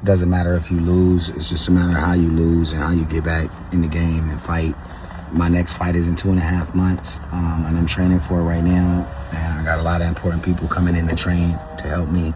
It doesn't matter if you lose. It's just a matter of how you lose and how you get back in the game and fight. My next fight is in 2.5 months, and I'm training for it right now. And I got a lot of important people coming in to train to help me.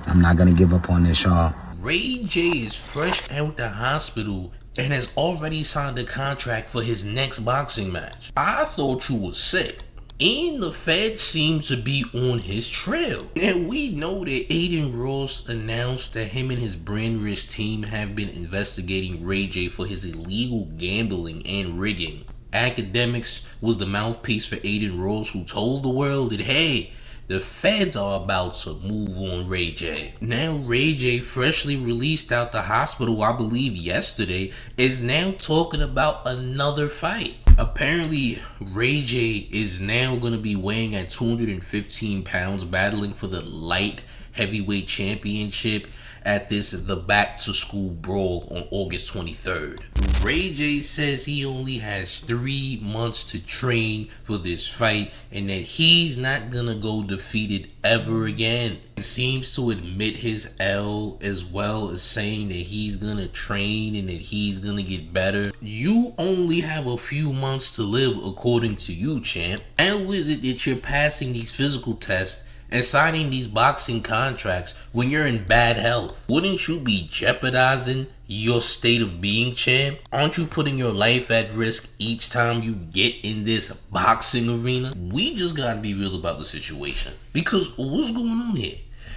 I'm not gonna give up on this, y'all. Ray J is fresh out the hospital and has already signed a contract for his next boxing match. I thought you was sick. And the feds seem to be on his trail. And we know that Adin Ross announced that him and his Brandrisk team have been investigating Ray J for his illegal gambling and rigging. Academics was the mouthpiece for Adin Ross, who told the world that, hey, the feds are about to move on Ray J. Now Ray J, freshly released out the hospital, I believe yesterday, is now talking about another fight. Apparently, Ray J is now going to be weighing at 215 pounds, battling for the light heavyweight championship at the Back to School Brawl on August 23rd. Ray J says he only has 3 months to train for this fight and that he's not gonna go defeated ever again. He seems to admit his L, as well as saying that he's gonna train and that he's gonna get better. You only have a few months to live, according to you, champ. How is it that you're passing these physical tests and signing these boxing contracts when you're in bad health? Wouldn't you be jeopardizing your state of being, champ? Aren't you putting your life at risk each time you get in this boxing arena? We just gotta be real about the situation, because what's going on here?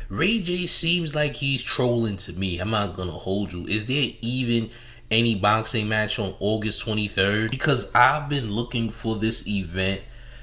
Ray J seems like he's trolling to me. I'm not gonna hold you. Is there even any boxing match on August 23rd? Because I've been looking for this event,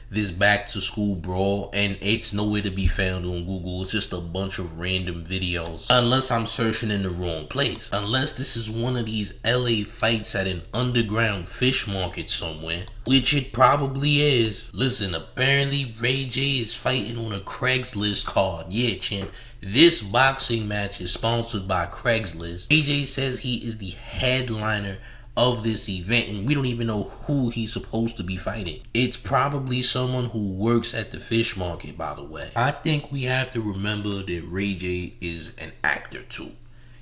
this Back to School Brawl, and it's nowhere to be found on Google. It's just a bunch of random videos, unless I'm searching in the wrong place, unless this is one of these LA fights at an underground fish market somewhere, which it probably is. Listen, apparently Ray J is fighting on a Craigslist card. Yeah, champ, this boxing match is sponsored by Craigslist. Ray J says he is the headliner of this event, and we don't even know who he's supposed to be fighting. It's probably someone who works at the fish market, by the way. I think we have to remember that Ray J is an actor too.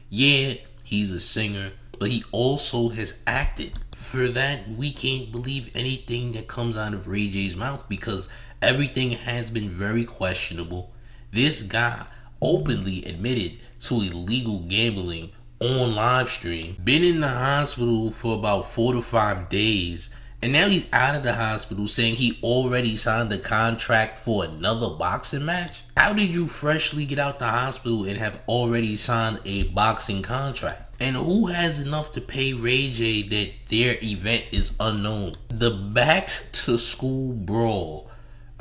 Yeah, he's a singer, but he also has acted. For that, we can't believe anything that comes out of Ray J's mouth, because everything has been very questionable. This guy openly admitted to illegal gambling on live stream, been in the hospital for about 4 to 5 days, and now he's out of the hospital saying he already signed a contract for another boxing match. How did you freshly get out the hospital and have already signed a boxing contract? And who has enough to pay Ray J that their event is unknown? The Back to School Brawl,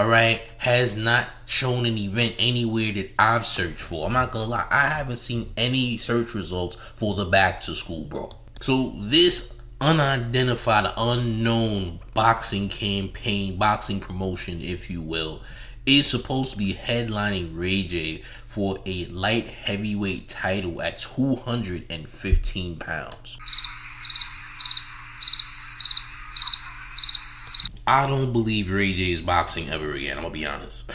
alright, has not shown an event anywhere that I've searched for. I'm not gonna lie, I haven't seen any search results for the Back to School Brawl. So this unidentified, unknown boxing campaign, boxing promotion, if you will, is supposed to be headlining Ray J for a light heavyweight title at 215 pounds. I don't believe Ray J is boxing ever again, I'm gonna be honest.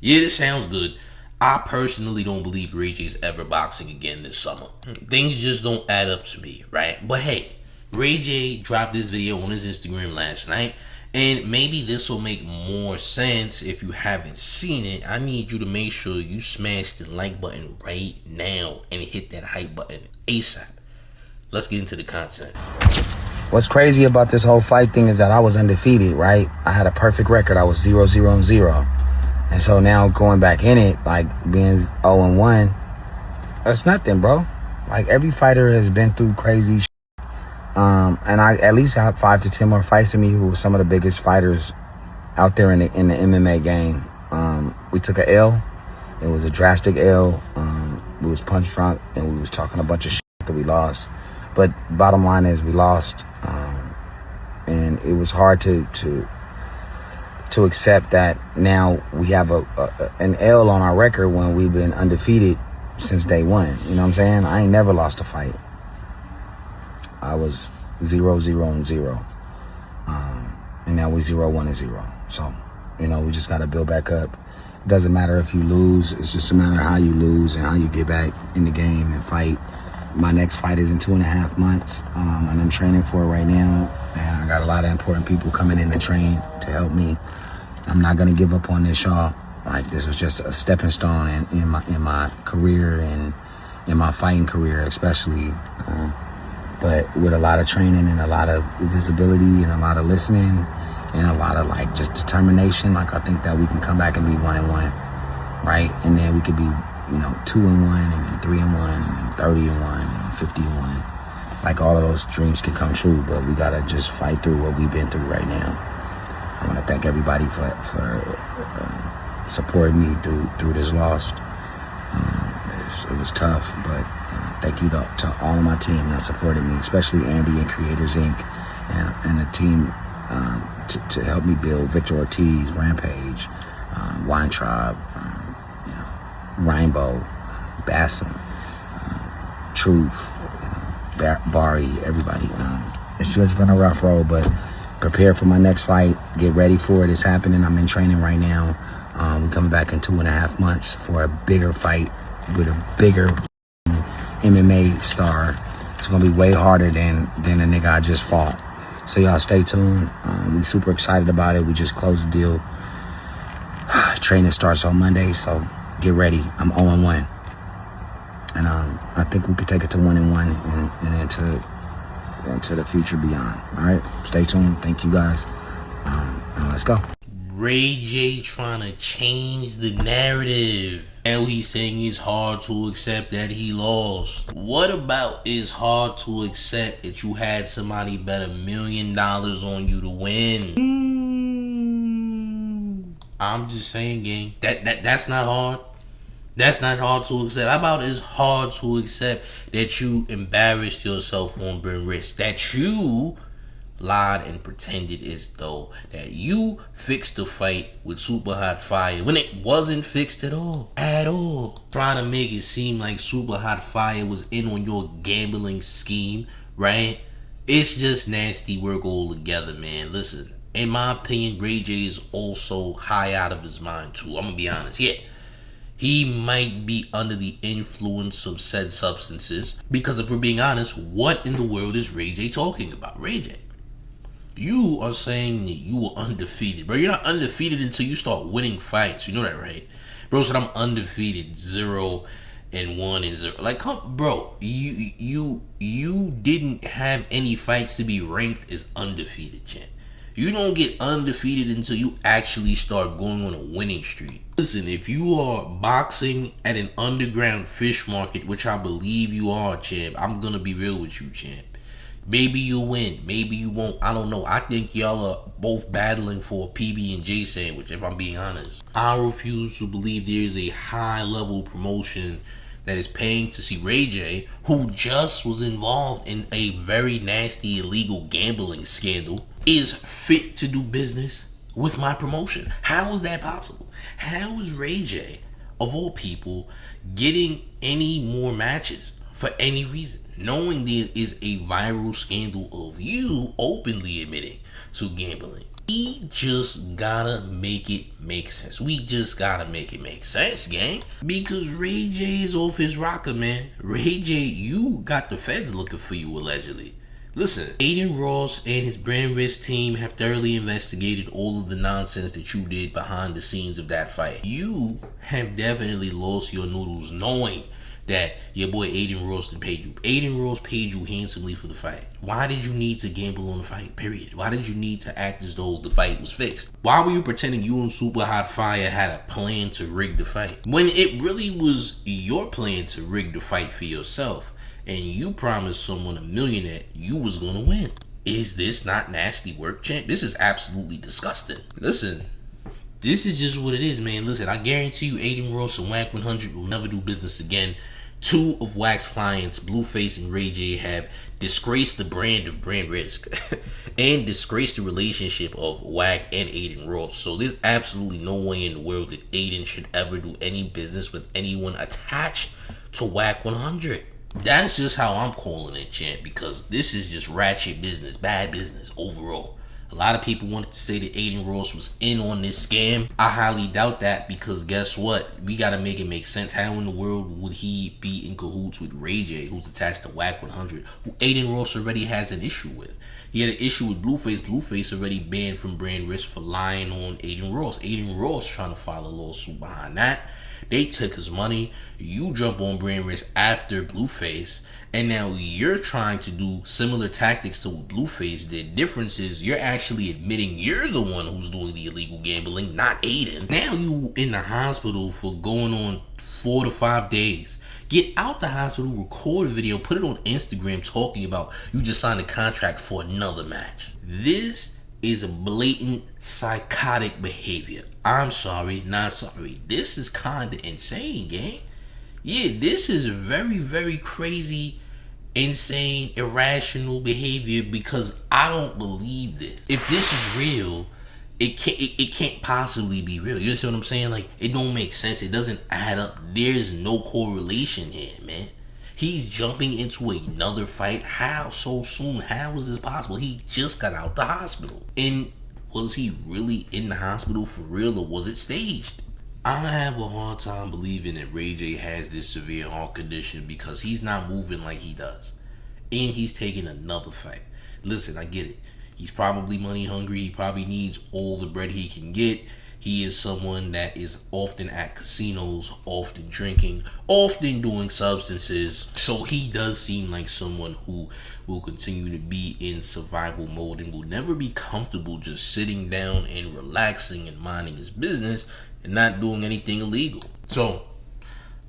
Yeah, this sounds good. I personally don't believe Ray J is ever boxing again this summer. Things just don't add up to me, right? But hey, Ray J dropped this video on his Instagram last night, and maybe this will make more sense. If you haven't seen it, I need you to make sure you smash the like button right now and hit that hype button ASAP. Let's get into the content. What's crazy about this whole fight thing is that I was undefeated, right? I had a perfect record. I was 0-0-0. And so now going back in it, like being 0-1, that's nothing, bro. Like every fighter has been through crazy shit. And I at least have 5 to 10 more fights than me who were some of the biggest fighters out there in the MMA game. We took a L. It was a drastic L. We was punch drunk and we was talking a bunch of shit that we lost. But bottom line is we lost. And it was hard to accept that now we have an L on our record when we've been undefeated since day one. You know what I'm saying? I ain't never lost a fight. I was 0-0-0. And now we 0-1-0. So, you know, we just got to build back up. It doesn't matter if you lose. It's just a matter of how you lose and how you get back in the game and fight. my next fight is in 2.5 months, and I'm training for it right now. And I got a lot of important people coming in to train to help me. I'm not gonna give up on this, y'all. Like, this was just a stepping stone in my career and in my fighting career, especially. But with a lot of training and a lot of visibility and a lot of listening and a lot of like just determination, like I think that we can come back and be 1-1, right? And then we could be, 2-1 and then 3-1 and 30-1 and 50-1. Like, all of those dreams can come true, but we gotta just fight through what we've been through right now. I want to thank everybody for supporting me through this loss. It was tough, but thank you to all of my team that supported me, especially Andy and Creators Inc. and the team to help me build Victor Ortiz, Rampage, Wine Tribe, Rainbow, Bassam, Truth, Bari, everybody. It's just been a rough road, but prepare for my next fight. Get ready for it. It's happening. I'm in training right now. We're coming back in 2.5 months for a bigger fight with a bigger MMA star. It's gonna be way harder than the nigga I just fought. So y'all stay tuned. We super excited about it. We just closed the deal. Training starts on Monday, so get ready. I'm 0-1. And I think we could take it to 1-1 and into the future beyond. All right, stay tuned. Thank you guys. And let's go. Ray J trying to change the narrative. Now he's saying it's hard to accept that he lost. What about it's hard to accept that you had somebody bet $1 million on you to win? I'm just saying, gang. That's not hard. That's not hard to accept. How about it's hard to accept that you embarrassed yourself on Brandrisk? That you lied and pretended as though that you fixed the fight with Super Hot Fire when it wasn't fixed at all. Trying to make it seem like Super Hot Fire was in on your gambling scheme, right? It's just nasty work altogether, man. Listen, in my opinion, Ray J is also high out of his mind too. I'm gonna be honest. Yeah, he might be under the influence of said substances, because if we're being honest, what in the world is Ray J talking about? Ray J, you are saying that you were undefeated, bro. You're not undefeated until you start winning fights. You know that, right? Bro said I'm undefeated, 0-1 and 0. Like, come, bro, you didn't have any fights to be ranked as undefeated, champ. You don't get undefeated until you actually start going on a winning streak. Listen, if you are boxing at an underground fish market, which I believe you are, champ, I'm gonna be real with you, champ. Maybe you'll win, maybe you won't, I don't know. I think y'all are both battling for a PB&J sandwich, if I'm being honest. I refuse to believe there is a high-level promotion that is paying to see Ray J, who just was involved in a very nasty illegal gambling scandal, is fit to do business with my promotion. How is that possible? How is Ray J, of all people, getting any more matches for any reason, knowing there is a viral scandal of you openly admitting to gambling? We just gotta make it make sense. We just gotta make it make sense, gang. Because Ray J is off his rocker, man. Ray J, you got the feds looking for you, allegedly. Listen, Adin Ross and his Brandrisk team have thoroughly investigated all of the nonsense that you did behind the scenes of that fight. You have definitely lost your noodles knowing that your boy Adin Ross paid you. Adin Ross paid you handsomely for the fight. Why did you need to gamble on the fight, period? Why did you need to act as though the fight was fixed? Why were you pretending you and Super Hot Fire had a plan to rig the fight, when it really was your plan to rig the fight for yourself, and you promised someone $1 million that you was gonna win? Is this not nasty work, champ? This is absolutely disgusting. Listen, this is just what it is, man. Listen, I guarantee you Adin Ross and WAC 100 will never do business again. Two of WAC's clients, Blueface and Ray J, have disgraced the brand of Brandrisk and disgraced the relationship of WAC and Adin Ross. So there's absolutely no way in the world that Adin should ever do any business with anyone attached to WAC 100. That's just how I'm calling it, champ, because this is just ratchet business, bad business overall. A lot of people wanted to say that Adin Ross was in on this scam. I highly doubt that, because guess what? We gotta make it make sense. How in the world would he be in cahoots with Ray J, who's attached to Whack 100, who Adin Ross already has an issue with? He had an issue with Blueface. Blueface already banned from Brandrisk for lying on Adin Ross. Adin Ross trying to file a lawsuit behind that. They took his money. You jump on Brandrisk after Blueface, and now you're trying to do similar tactics to what Blueface did. Difference is you're actually admitting you're the one who's doing the illegal gambling, not Adin. Now you in the hospital for going on 4 to 5 days. Get out the hospital, record a video, put it on Instagram talking about you just signed a contract for another match. This is a blatant psychotic behavior. I'm sorry, not sorry. This is kinda insane, gang. Yeah, this is very, very crazy, insane, irrational behavior, because I don't believe this. If this is real, it can't possibly be real. You understand what I'm saying? Like, it don't make sense. It doesn't add up. There's no correlation here, man. He's jumping into another fight. How so soon? How is this possible? He just got out the hospital. And was he really in the hospital for real, or was it staged? I have a hard time believing that Ray J has this severe heart condition, because he's not moving like he does. And he's taking another fight. Listen, I get it. He's probably money hungry. He probably needs all the bread he can get. He is someone that is often at casinos, often drinking, often doing substances. So he does seem like someone who will continue to be in survival mode and will never be comfortable just sitting down and relaxing and minding his business and not doing anything illegal. So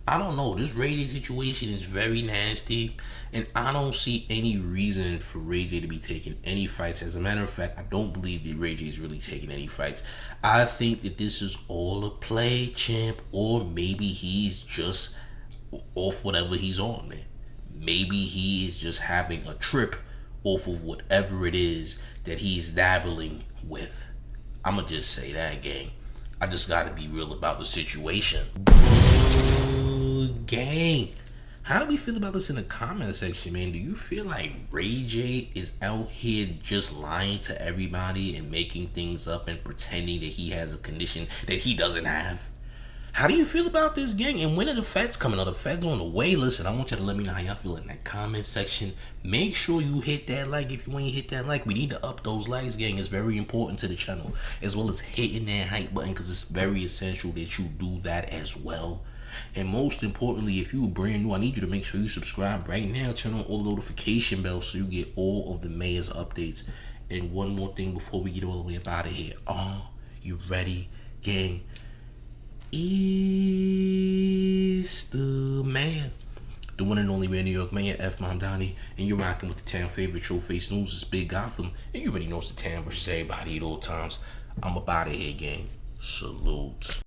I don't know. This Ray J situation is very nasty, and I don't see any reason for Ray J to be taking any fights. As a matter of fact, I don't believe that Ray J is really taking any fights. I think that this is all a play, champ, or maybe he's just off whatever he's on, man. Maybe he is just having a trip off of whatever it is that he's dabbling with. I'ma just say that, gang. I just gotta be real about the situation. Gang, how do we feel about this in the comment section, man? Do you feel like Ray J is out here just lying to everybody and making things up and pretending that he has a condition that he doesn't have? How do you feel about this, gang? And when are the feds coming? Are the feds on the way? Listen, I want you to let me know how y'all feel in that comment section. Make sure you hit that like. If you ain't hit that like, we need to up those likes, gang. It's very important to the channel, as well as hitting that hype button, because it's very essential that you do that as well. And most importantly, if you're brand new, I need you to make sure you subscribe right now. Turn on all the notification bells so you get all of the mayor's updates. And one more thing before we get all the way up out of here. Are you ready, gang? It's the mayor, the one and only New York Mayor, F. Mamdani, and you're rocking with the town favorite Showface News. It's Big Gotham, and you already know it's the town versus everybody at all times. I'm up out of here, gang. Salute.